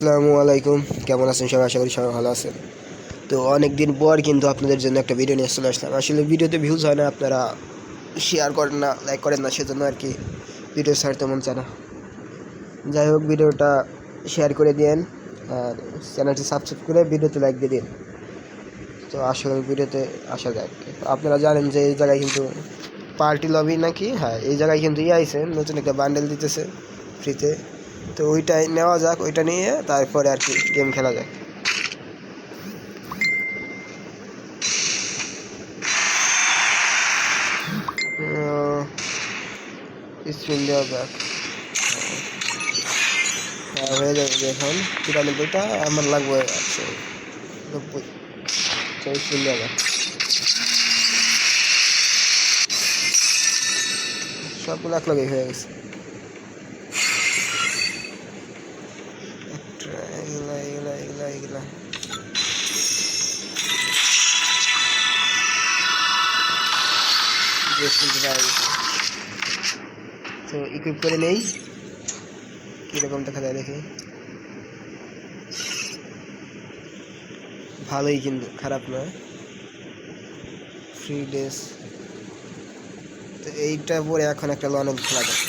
আসসালামু আলাইকুম। কেমন আছেন সবাই? আশা করি সবাই ভালো আছেন। তো অনেক দিন পর কিন্তু আপনাদের জন্য একটা ভিডিও নিয়ে চলে আসলাম। আসলে ভিডিওতে ভিউজ হয় না, আপনারা শেয়ার করেন না, লাইক করেন না, সেজন্য আর কি ভিডিও ছাড়তে মন চায় না। যাই হোক, ভিডিওটা শেয়ার করে দিন আর চ্যানেলটি সাবস্ক্রাইব করে ভিডিওতে লাইক দিয়ে দিন। তো আসলে ভিডিওতে আসা যাক। আপনারা জানেন যে এই জায়গায় কিন্তু পার্টি লবি নাকি, হ্যাঁ এই জায়গায় কিন্তু আইছে নতুন একটা বান্ডেল দিতেছে ফ্রিতে। তো ওইটাই নেওয়া যাক, ওইটা নিয়ে তারপরে আর কি গেম খেলা যাক। স্পিন দেওয়া যাক। হ্যাঁ হয়ে যাবে এখন 93টা, আমার লাগবে 190। স্পিন দেওয়া যাক, সবগুলো এক লগেই হয়ে গেছে। এগুলা এগুলা এগুলা এগুলা তো ইকুইপ করে নেই, কীরকম দেখা যায় দেখি। ভালোই, কিন্তু খারাপ নয়। ফ্রি ড্রেস, তো এইটা পরে এখন একটা লনের খেলা যায়।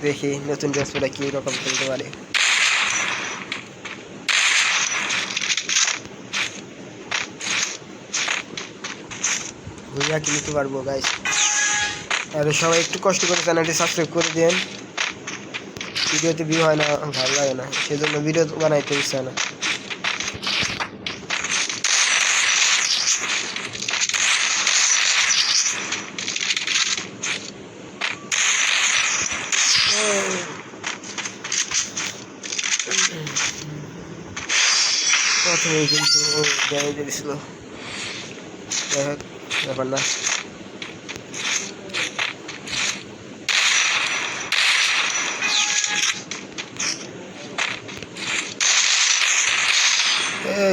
দেখি নতুন ড্রেস পরে কী রকম খেলতে পারে। ভুইয়া কিনতে পারবো গাইস। আর সবাই একটু কষ্ট করে চ্যানেলটি সাবস্ক্রাইব করে দেন। ভিডিওতে ভিউ হয় না, ভালো লাগে না, সেজন্য ভিডিও বানাইতে ইচ্ছা না। প্রথমেই কিন্তু ড্যামেজ দিয়েছিল, যাই হোক ব্যাপার না।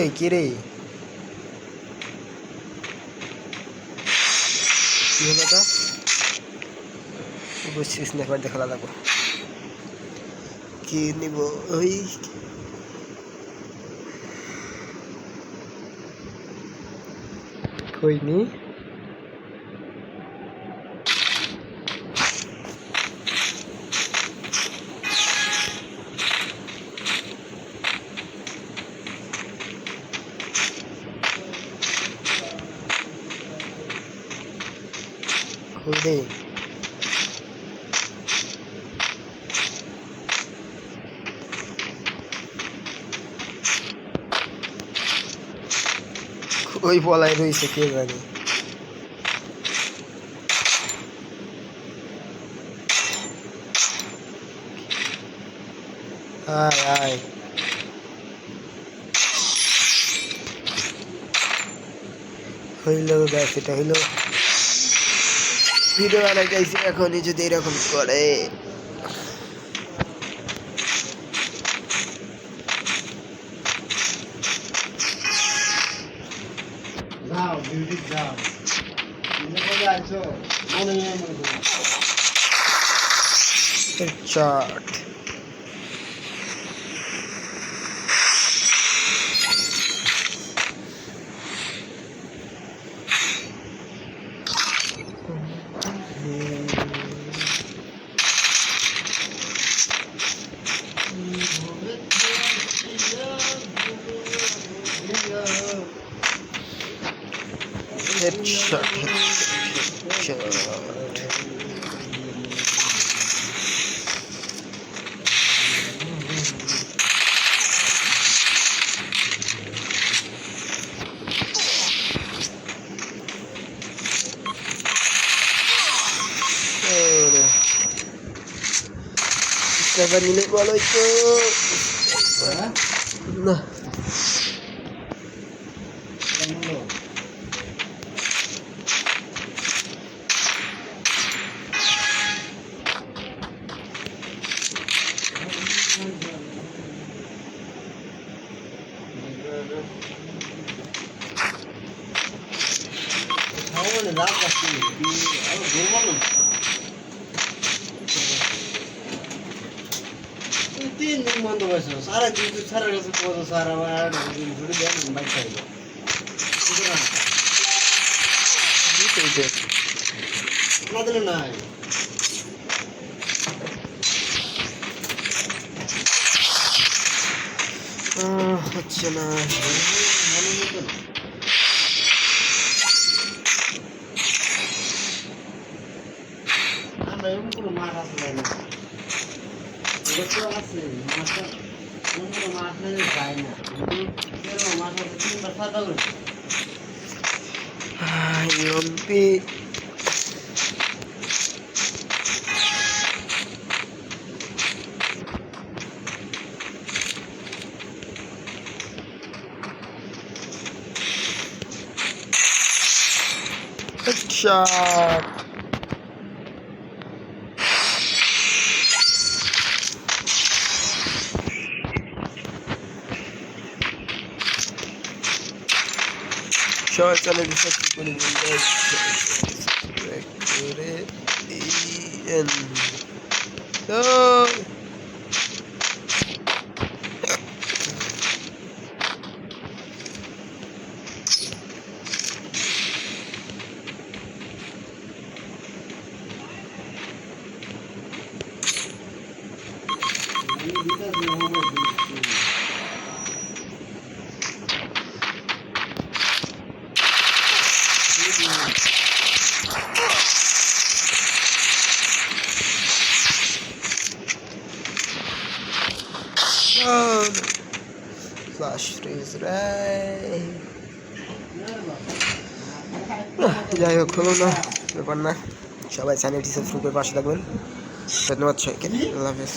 এই কিরে, কি হলো এটা? বুঝছি, স্নাইপার দিয়ে খেলা লাগবো। কি নিব? ওই কইনি। খুলবে ওই বলাই রয়েছে, কে জানে। আয় আয়, হইল ব্যাস, এটা হইল। ভিডিও বানাই যাইছে, এখনই যদি এরকম করে। যাও ডিউটি যাও, আছো মনে headshot. Headshot, headshot, headshot. Sniper ini balo itu. Nah. খাওয়ালে রাত আসছে আরো ঘুমাবো না 3 দিন বন্ধ হয়েছে সারা দিন তো সারা গেছে কত সারা আর দিন ঘুরে দেন বাইক চাইলো আমাদের নাই হচ্ছে না মনে মতো আমরা এমন কোনো মাঠ আছে না এটা তো আছে মাঠটা কোনো মাঠ নেই যায় না কিন্তু মাঠ আছে 3-4 করে MP Headshot. Sure, channel is subscribe করে দিন তো ফ্লাশ ফ্রিজ রে যাই হোক হলো না ব্যাপার না সবাই চ্যানেলটি সাবস্ক্রাইব করে পাশে থাকবেন ধন্যবাদ সবাইকে আল্লাহ হাফেজ